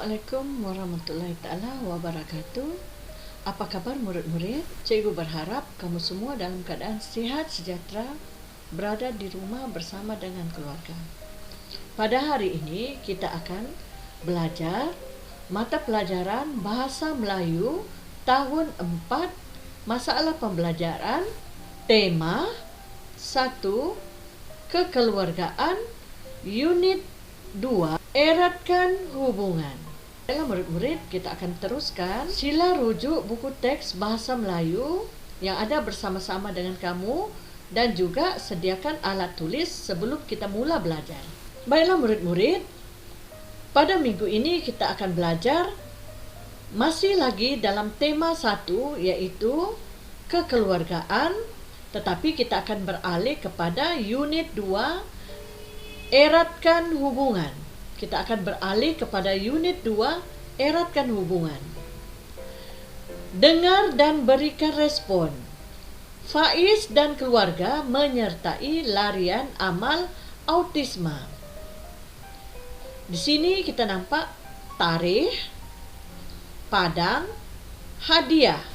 Assalamualaikum warahmatullahi taala wabarakatuh. Apa kabar murid-murid? Cikgu berharap kamu semua dalam keadaan sihat sejahtera, berada di rumah bersama dengan keluarga. Pada hari ini kita akan belajar mata pelajaran Bahasa Melayu tahun 4, masalah pembelajaran, tema 1, kekeluargaan, unit 2, eratkan hubungan. Baiklah murid-murid, kita akan teruskan. Sila rujuk buku teks Bahasa Melayu yang ada bersama-sama dengan kamu dan juga sediakan alat tulis sebelum kita mula belajar. Baiklah murid-murid, pada minggu ini kita akan belajar masih lagi dalam tema 1, yaitu kekeluargaan, tetapi kita akan beralih kepada unit 2, eratkan hubungan. Kita akan beralih kepada unit 2, eratkan hubungan. Dengar dan berikan respon. Faiz dan keluarga menyertai larian amal autisme. Di sini kita nampak tarikh, padang, hadiah.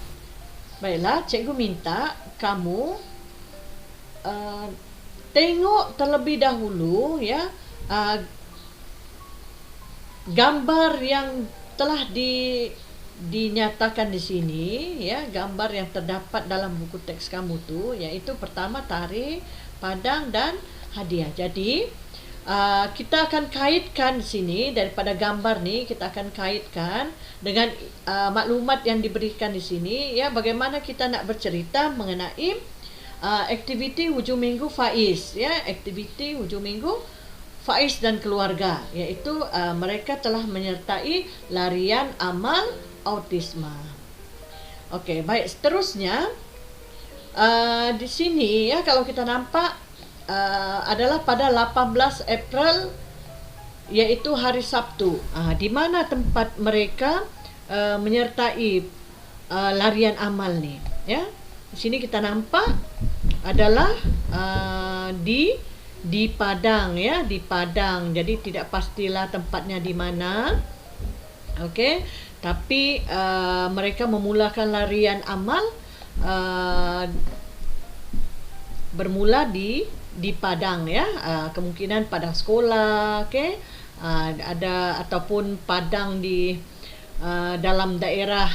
Baiklah, cikgu minta kamu tengok terlebih dahulu ya gambar yang telah dinyatakan di sini ya, gambar yang terdapat dalam buku teks kamu tu, yaitu pertama tarikh, padang dan hadiah. Jadi kita akan kaitkan di sini daripada gambar ni, kita akan kaitkan dengan maklumat yang diberikan di sini ya, bagaimana kita nak bercerita mengenai aktiviti hujung minggu Faiz ya, aktiviti hujung minggu Faiz dan keluarga, iaitu mereka telah menyertai larian amal autisme. Okey, baik, seterusnya di sini ya, kalau kita nampak adalah pada 18 April, iaitu hari Sabtu, di mana tempat mereka menyertai larian amal ni ya. Di sini kita nampak adalah di Padang ya, di Padang. Jadi tidak pastilah tempatnya di mana. Okey, tapi mereka memulakan larian amal bermula di Padang ya. Kemungkinan Padang sekolah, okey. Ada ataupun Padang di dalam daerah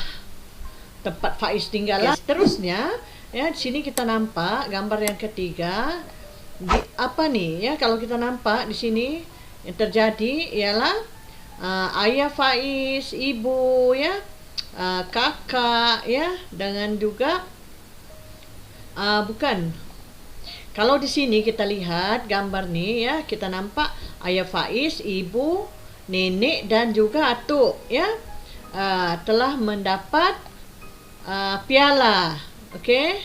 tempat Faiz tinggal lah. Seterusnya ya, di sini kita nampak gambar yang ketiga. Apa ni ya, kalau kita nampak di sini yang terjadi ialah ayah Faiz, ibu ya, kakak ya, dengan juga bukan. Kalau di sini kita lihat gambar ni ya, kita nampak ayah Faiz, ibu, nenek dan juga atuk ya, telah mendapat piala. Okey.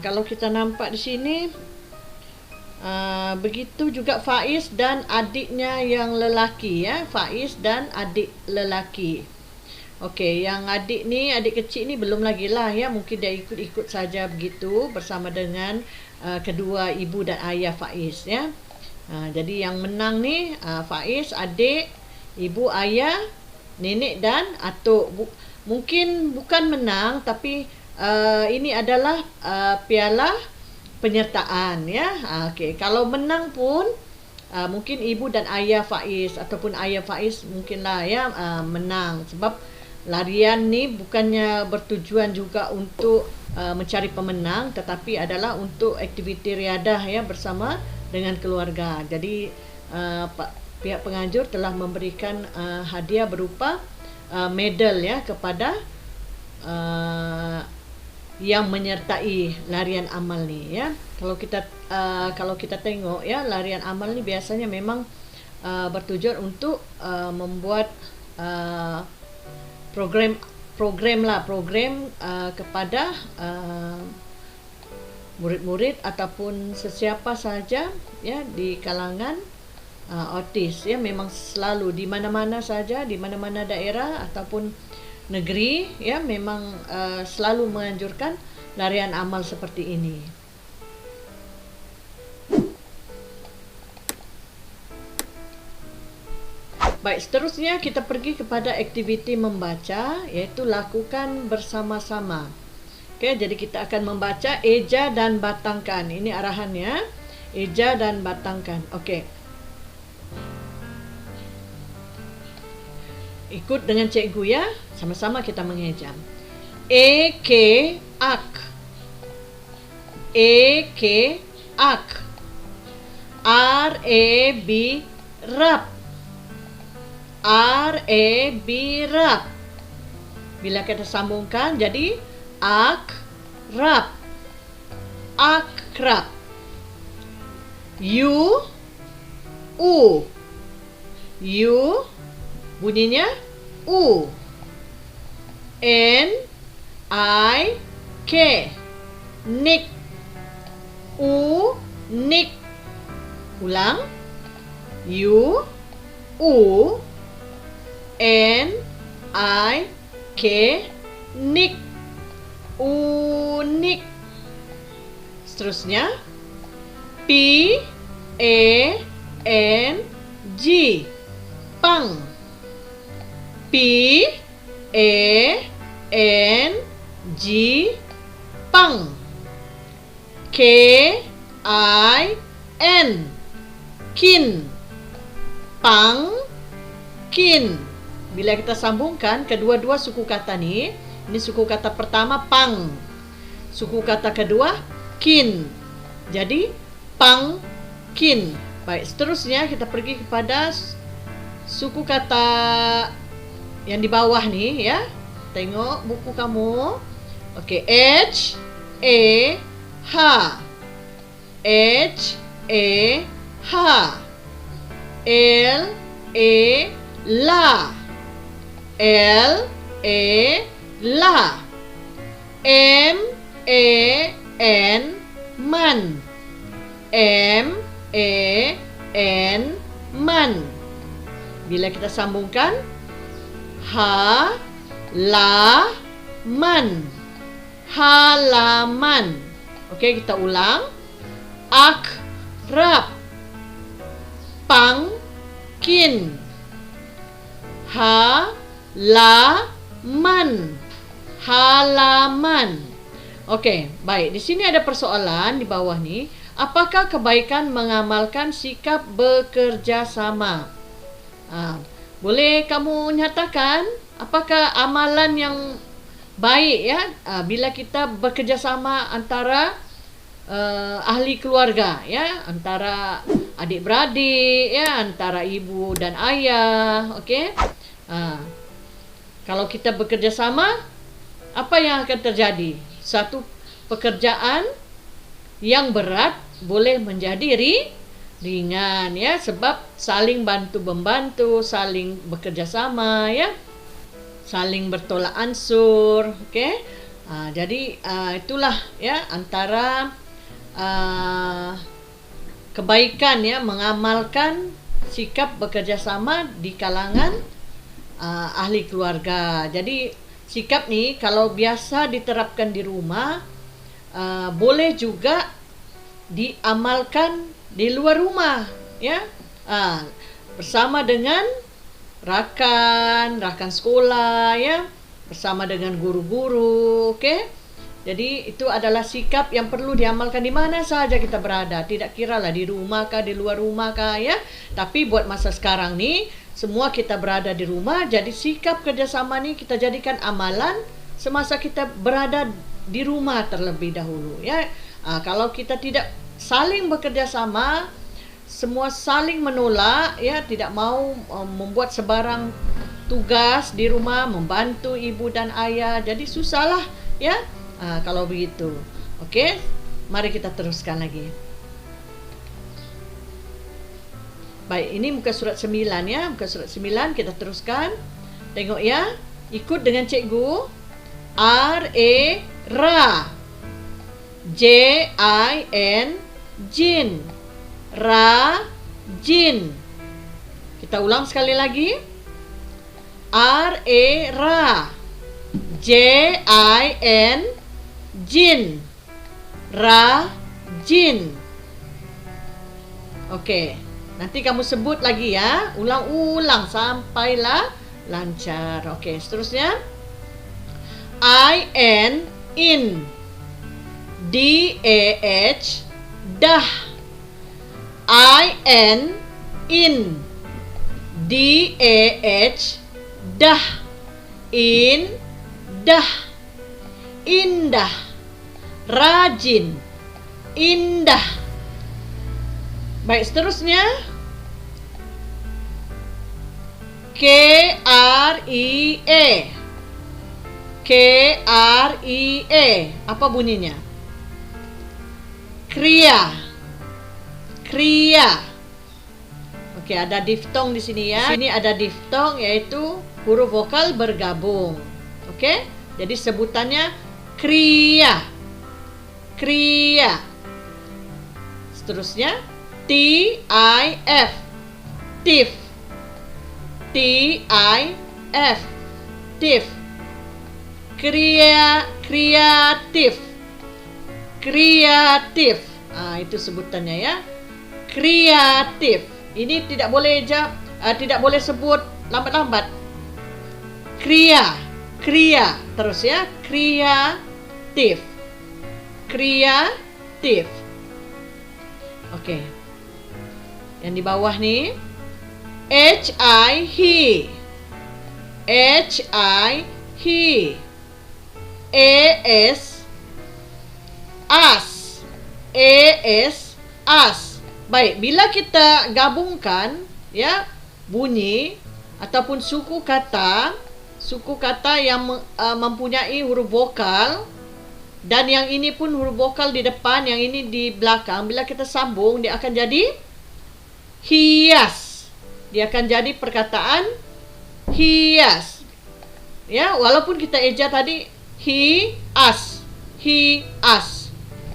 Kalau kita nampak di sini, begitu juga Faiz dan adiknya yang lelaki ya, Faiz dan adik lelaki. Okey, yang adik ni, adik kecil ni belum lagi lah ya, mungkin dia ikut-ikut saja begitu bersama dengan kedua ibu dan ayah Faiz ya. Jadi yang menang ni Faiz, adik, ibu, ayah, nenek dan atuk. Mungkin bukan menang, tapi ini adalah piala penyertaan ya. Okey, kalau menang pun mungkin ibu dan ayah Faiz ataupun ayah Faiz mungkinlah ya menang, sebab larian ni bukannya bertujuan juga untuk mencari pemenang, tetapi adalah untuk aktiviti riadah ya bersama dengan keluarga. Jadi pihak penganjur telah memberikan hadiah berupa medal ya kepada yang menyertai larian amal ni ya. Kalau kita tengok ya, larian amal ni biasanya memang bertujuan untuk membuat program kepada murid-murid ataupun sesiapa saja ya di kalangan autis ya. Memang selalu di mana-mana saja, di mana-mana daerah ataupun negeri ya, memang selalu menganjurkan larian amal seperti ini. Baik, seterusnya kita pergi kepada aktiviti membaca, iaitu lakukan bersama-sama. Okey, jadi kita akan membaca eja dan batangkan. Ini arahannya. Eja dan batangkan. Okey. Ikut dengan cikgu ya. Sama-sama kita mengeja. Ke ak. Ke ak. B rap. B rap. Bila kita sambungkan jadi akrab. Akrab. U bunyinya U. K nik. Nik. Ulang. U K nik. Unik. Seterusnya P-A-N-G pang. P-A-N-G pang. K-I-N kin. Pang kin. Bila kita sambungkan kedua-dua suku kata ni, ini suku kata pertama pang, suku kata kedua kin. Jadi pang kin. Baik, seterusnya kita pergi kepada suku kata yang di bawah ni ya. Tengok buku kamu. Okey, H A H. H A H. L A la. L A la. M A N man. M A N man. Bila kita sambungkan halaman. Halaman. Okey, kita ulang. Akrab. Pangkin. Halaman. Halaman. Okey, baik. Di sini ada persoalan di bawah ni. Apakah kebaikan mengamalkan sikap bekerja sama? Boleh kamu nyatakan apakah amalan yang baik ya bila kita bekerja sama antara ahli keluarga ya, antara adik-beradik ya, antara ibu dan ayah. Okey. Kalau kita bekerja sama, apa yang akan terjadi? Satu pekerjaan yang berat boleh menjadi ringan ya, sebab saling bantu-membantu, saling bekerja sama ya, saling bertolak ansur. Okey. Jadi itulah ya antara kebaikan ya, mengamalkan sikap bekerja sama di kalangan ahli keluarga. Jadi sikap ni kalau biasa diterapkan di rumah, boleh juga diamalkan di luar rumah ya, bersama dengan rakan sekolah ya, bersama dengan guru-guru. Okey. Jadi itu adalah sikap yang perlu diamalkan di mana sahaja kita berada, tidak kiralah di rumah kah, di luar rumah kah ya. Tapi buat masa sekarang ni semua kita berada di rumah, jadi sikap kerjasama ni kita jadikan amalan semasa kita berada di rumah terlebih dahulu ya. Kalau kita tidak saling bekerja sama, semua saling menolak ya, tidak mau membuat sebarang tugas di rumah, membantu ibu dan ayah, jadi susahlah ya kalau begitu. Okey, mari kita teruskan lagi. Baik, ini muka surat 9 ya, muka surat 9 kita teruskan. Tengok ya, ikut dengan cikgu. Ra. Jin. Jin. Rajin. Kita ulang sekali lagi. Ra. Jin. Jin. Rajin. Okey. Nanti kamu sebut lagi ya. Ulang-ulang sampailah lancar. Okey, seterusnya. I-N, in. D-A-H, dah. I-N, in. D-A-H, dah. In, dah. Indah. Rajin. Indah. Baik, seterusnya. K-R-I-A. K-R-I-A. Apa bunyinya? Kriya. Kriya. Okey, ada diftong di sini ya. Di sini ada diftong, iaitu huruf vokal bergabung. Okey? Jadi sebutannya kriya. Kriya. Seterusnya T-I-F. Tif. T-I-F. Tif. Kreatif. Kreatif. Itu sebutannya ya. Kreatif. Ini tidak boleh tidak boleh sebut lambat-lambat. Kriya. Terus ya. Kreatif. Kreatif. Okey. Yang di bawah ni H-I, he. H-I, he. A-S, as. A-S, as. Baik, bila kita gabungkan ya bunyi ataupun suku kata yang mempunyai huruf vokal, dan yang ini pun huruf vokal di depan, yang ini di belakang, bila kita sambung dia akan jadi hias. Dia akan jadi perkataan hias. Ya, walaupun kita eja tadi he as.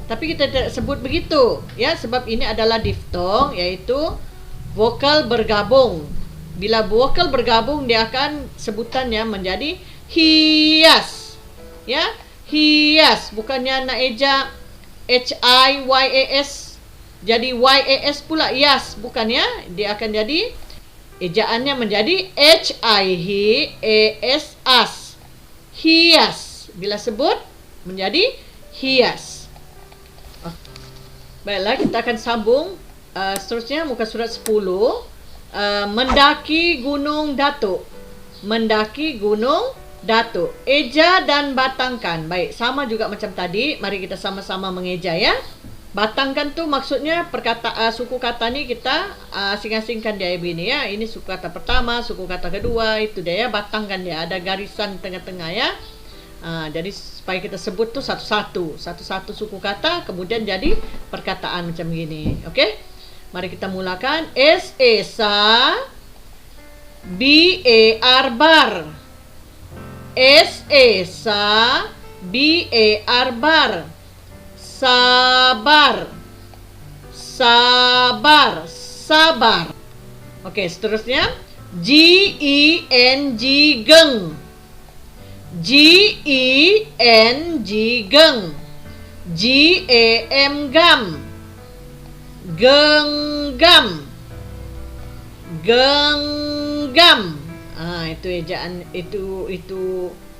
Tapi kita tidak sebut begitu ya, sebab ini adalah diftong, iaitu vokal bergabung. Bila vokal bergabung, dia akan sebutannya menjadi hias. Ya, hias, bukannya nak eja H-I-Y-A-S jadi Y-A-S pula, yas, bukan ya. Dia akan jadi ejaannya menjadi H-I-H-A-S, as. Hias. Bila sebut menjadi hias. Baiklah, kita akan sambung seterusnya muka surat 10. Mendaki Gunung Datuk. Mendaki Gunung Datuk. Eja dan batangkan. Baik, sama juga macam tadi. Mari kita sama-sama mengeja ya. Batangkan tu maksudnya suku kata ni kita asing-asingkan dia begini ya. Ini suku kata pertama, suku kata kedua, itu dia ya, batangkan dia. Ada garisan tengah-tengah ya. Jadi supaya kita sebut tu satu-satu suku kata, kemudian jadi perkataan macam gini. Okey? Mari kita mulakan. S-A sa, B-A-R bar. S-A sa, B-A-R bar. Sabar. Sabar. Sabar. Okey, seterusnya G-E-N-G geng. G-E-N-G geng. G-A-M gam. Genggam. Genggam. Itu ejaan, itu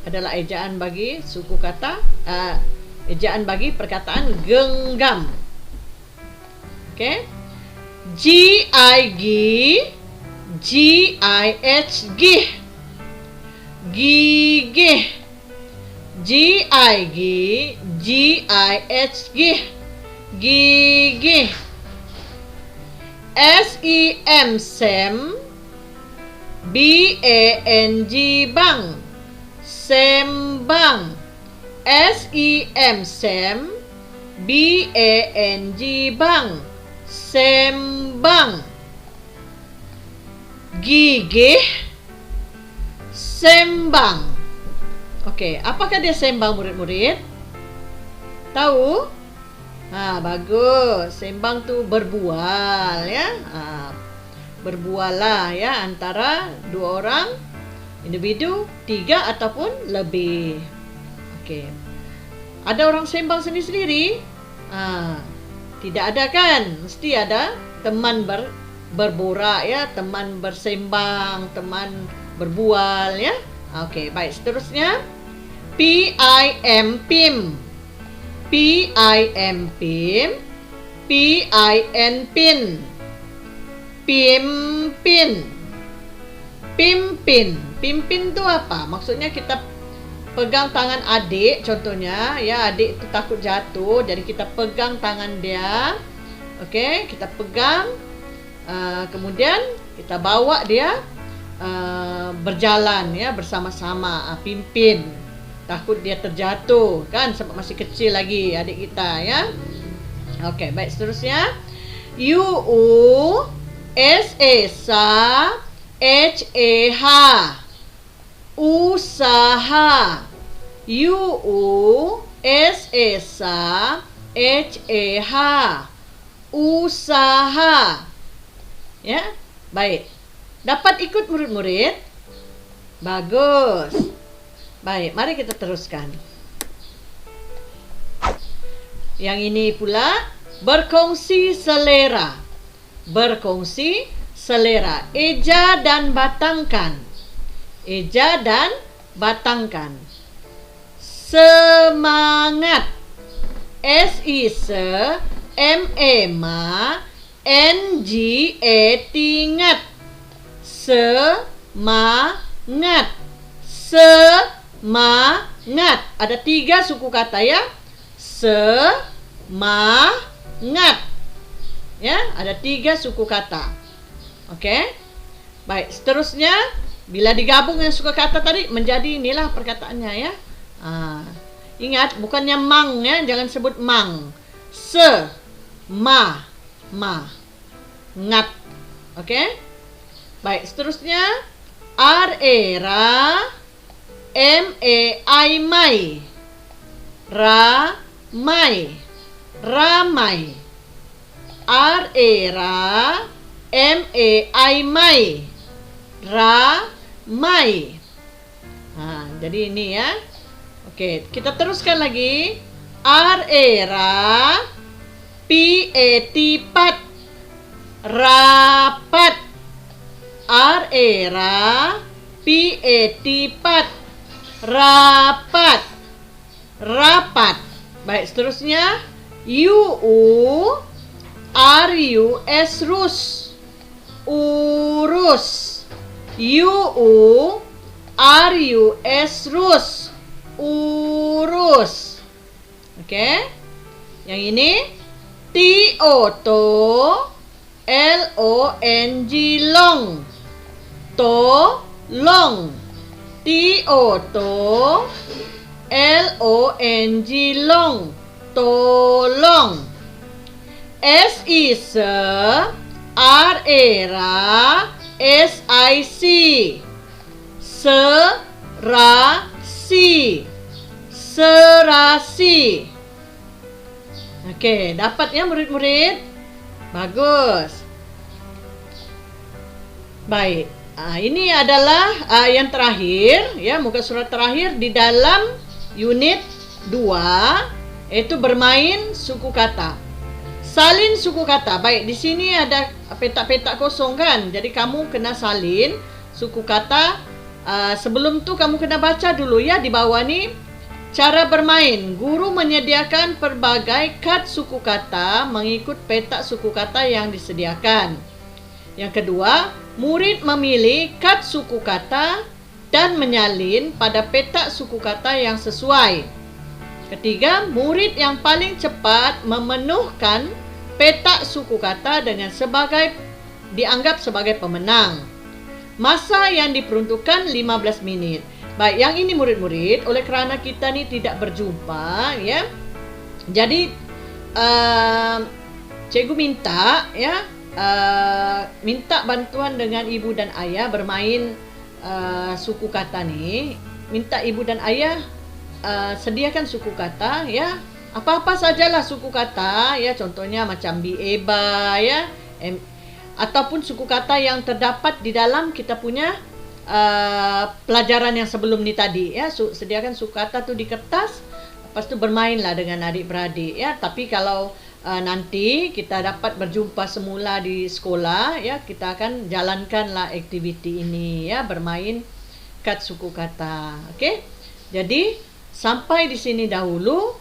adalah ejaan bagi suku kata, ejaan bagi perkataan genggam. Okey. G-I-G, G-I-H gih. Gigih. G-I-G, G-I-H gih. Gigih. S-E-M sem, B-A-N-G bang. Sembang. S-E-M sem, B-A-N-G bang. Sembang. Gigih. Sembang. Okey, apakah dia sembang, murid-murid? Tahu? Bagus. Sembang tu berbual ya. Berbual lah ya, antara dua orang, individu, tiga ataupun lebih. Okey. Ada orang sembang sendiri-sendiri? Tidak ada kan? Mesti ada teman berborak ya, teman bersembang, teman berbual ya. Okey, baik, seterusnya PIM, PIM. PIM, PIM. PIN, PIN. Pimpin. Pimpin. Pimpin tu apa? Maksudnya kita pegang tangan adik, contohnya ya, adik itu takut jatuh, jadi kita pegang tangan dia. Okey, kita pegang, kemudian kita bawa dia berjalan ya, bersama-sama. Pimpin. Takut dia terjatuh kan, sebab masih kecil lagi adik kita ya. Okey, baik, seterusnya USASH, usaha. USASH, usaha. Ya, baik. Dapat ikut murid-murid? Bagus. Baik, mari kita teruskan. Yang ini pula, berkongsi selera. Berkongsi selera. Eja dan batangkan. Eja dan batangkan. Semangat. SI se, ME ma, NGA tingat. Semangat. Semangat. Ada 3 suku kata ya. Semangat. Ya, ada 3 suku kata. Okey. Baik, seterusnya bila digabung dengan suku kata tadi menjadi inilah perkataannya ya. Ingat, bukannya mang ya, jangan sebut mang. Ma, ngat. Okey. Baik, seterusnya era, mai, ramai, ramai. Era, mai, ramai. Jadi ini ya. Okey, kita teruskan lagi. Era, tipat, rapat. Era, tipat, rapat, rapat. Baik, seterusnya rus, urus. Rus, urus. Okey. Yang ini long, tolong. long, tolong. SIC, serasi, serasi. Okey, dapat ya murid-murid? Bagus. Baik. Ini adalah yang terakhir ya, muka surat terakhir di dalam unit 2, yaitu bermain suku kata. Salin suku kata. Baik, di sini ada petak-petak kosong kan. Jadi kamu kena salin suku kata. Sebelum tu kamu kena baca dulu ya di bawah ni. Cara bermain. Guru menyediakan pelbagai kad suku kata mengikut petak suku kata yang disediakan. Yang kedua, murid memilih kad suku kata dan menyalin pada petak suku kata yang sesuai. Ketiga, murid yang paling cepat memenuhkan petak suku kata dengan dianggap sebagai pemenang. Masa yang diperuntukkan 15 minit. Baik, yang ini murid-murid, oleh kerana kita ni tidak berjumpa ya. Jadi cikgu minta ya, minta bantuan dengan ibu dan ayah bermain suku kata ni. Minta ibu dan ayah sediakan suku kata ya. Apa-apa sajalah suku kata ya, contohnya macam bieba ya, ataupun suku kata yang terdapat di dalam kita punya pelajaran yang sebelum ni tadi ya. Sediakan suku kata tu di kertas, lepas tu bermainlah dengan adik-beradik ya. Tapi kalau nanti kita dapat berjumpa semula di sekolah ya, kita akan jalankanlah aktiviti ini ya, bermain kad suku kata. Okey. Jadi sampai di sini dahulu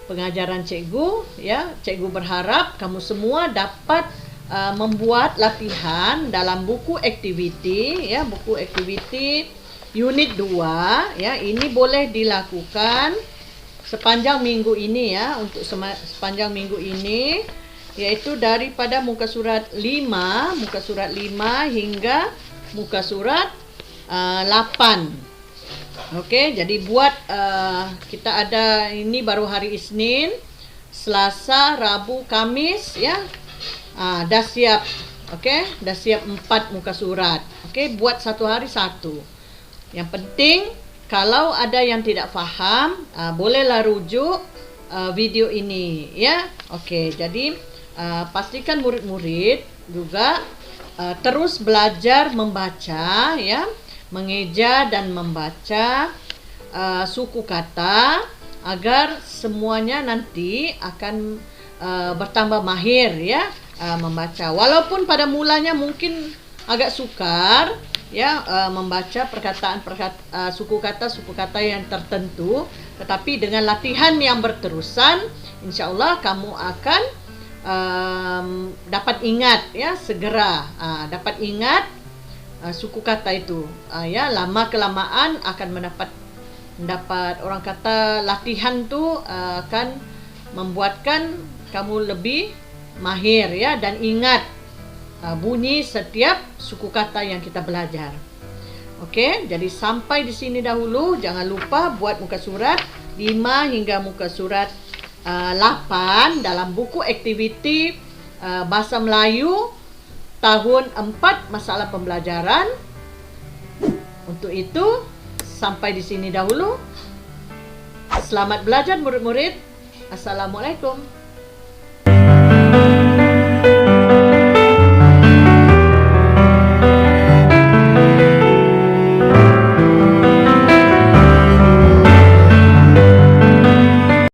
pengajaran cikgu ya. Cikgu berharap kamu semua dapat membuat latihan dalam buku aktiviti ya, buku aktiviti unit 2 ya. Ini boleh dilakukan sepanjang minggu ini ya, untuk sepanjang minggu ini, yaitu daripada muka surat 5 hingga muka surat 8. Okey, jadi buat kita ada ini baru hari Isnin, Selasa, Rabu, Kamis ya. Dah siap. Okey, dah siap 4 muka surat. Okey, buat satu hari satu. Yang penting kalau ada yang tidak faham, bolehlah rujuk video ini ya. Okey, jadi pastikan murid-murid juga terus belajar membaca ya, mengeja dan membaca suku kata agar semuanya nanti akan bertambah mahir ya membaca. Walaupun pada mulanya mungkin agak sukar ya membaca suku kata yang tertentu, tetapi dengan latihan yang berterusan, insya-Allah kamu akan dapat ingat ya, segera dapat ingat suku kata itu ya. Lama kelamaan akan mendapat orang kata latihan tu akan membuatkan kamu lebih mahir ya, dan ingat bunyi setiap suku kata yang kita belajar. Okey, jadi sampai di sini dahulu. Jangan lupa buat muka surat 5 hingga muka surat 8 dalam buku aktiviti Bahasa Melayu tahun 4 masalah pembelajaran. Untuk itu, sampai di sini dahulu. Selamat belajar murid-murid. Assalamualaikum.